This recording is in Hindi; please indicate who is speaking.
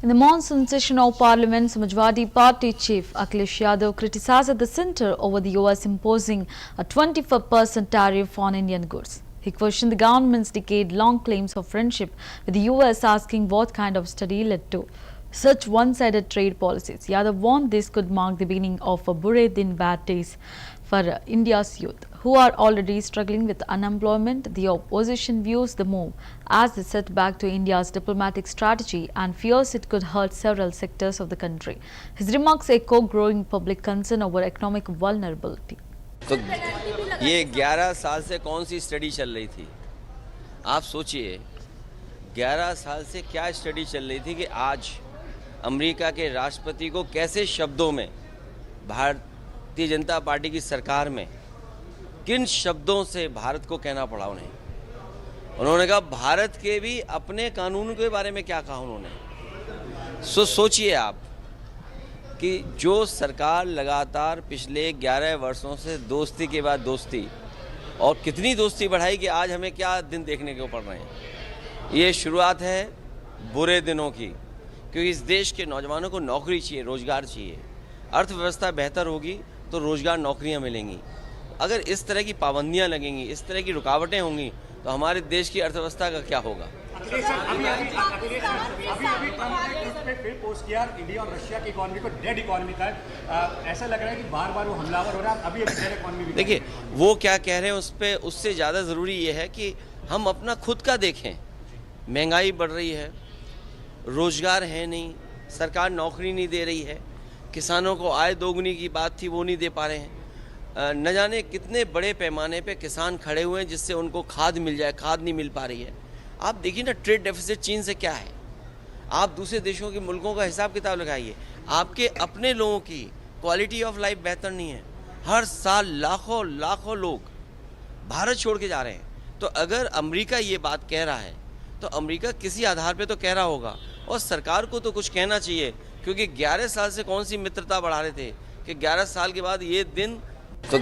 Speaker 1: In the monsoon session of Parliament, Samajwadi Party chief Akhilesh Yadav criticized the centre over the US imposing a 24% tariff on Indian goods. He questioned the government's decade-long claims of friendship with the US, asking what kind of study led to such one-sided trade policies. Yadav warned this could mark the beginning of a bure din bad days for India's youth, who are already struggling with unemployment. The opposition views the move as a setback to India's diplomatic strategy and fears it could hurt several sectors of the country. His remarks echo growing public concern over economic vulnerability.
Speaker 2: तो ये 11 साल से कौन सी स्टडी चल रही थी? आप सोचिए, 11 साल से क्या स्टडी चल रही थी कि आज अमेरिका के राष्ट्रपति को कैसे शब्दों में भारतीय जनता पार्टी की सरकार में किन शब्दों से भारत को कहना पड़ा उन्हें। उन्होंने कहा भारत के भी अपने कानून के बारे में क्या कहा उन्होंने। सोचिए आप कि जो सरकार लगातार पिछले 11 वर्षों से दोस्ती के बाद दोस्ती और कितनी दोस्ती बढ़ाई कि आज हमें क्या दिन देखने को पड़ रहे हैं। ये शुरुआत है बुरे दिनों की, क्योंकि इस देश के नौजवानों को नौकरी चाहिए, रोजगार चाहिए। अर्थव्यवस्था बेहतर होगी तो रोजगार, नौकरियां मिलेंगी। अगर इस तरह की पाबंदियां लगेंगी, इस तरह की रुकावटें होंगी तो हमारे देश की अर्थव्यवस्था का क्या होगा।
Speaker 3: अभी पोस्ट किया इंडिया और रशिया की इकोनॉमी को डेड इकोनॉमी का ऐसा लग रहा है कि बार बार वो हमलावर हो रहा है। अभी डेड इकोनॉमी
Speaker 2: देखिए वो क्या कह रहे हैं उस पे, उससे ज़्यादा ज़रूरी ये है कि हम अपना खुद का देखें। महंगाई बढ़ रही है, रोजगार है नहीं, सरकार नौकरी नहीं दे रही है, किसानों को आय दोगुनी की बात थी वो नहीं दे पा रहे हैं। न जाने कितने बड़े पैमाने पे किसान खड़े हुए हैं जिससे उनको खाद मिल जाए, खाद नहीं मिल पा रही है। आप देखिए ना, ट्रेड डेफिसिट चीन से क्या है। आप दूसरे देशों के मुल्कों का हिसाब किताब लगाइए, आपके अपने लोगों की क्वालिटी ऑफ लाइफ बेहतर नहीं है। हर साल लाखों लाखों लोग भारत छोड़ के जा रहे हैं। तो अगर अमेरिका ये बात कह रहा है तो अमेरिका किसी आधार पे तो कह रहा होगा, और सरकार को तो कुछ कहना चाहिए, क्योंकि 11 साल से कौन सी मित्रता बढ़ा रहे थे कि 11 साल के बाद ये दिन तो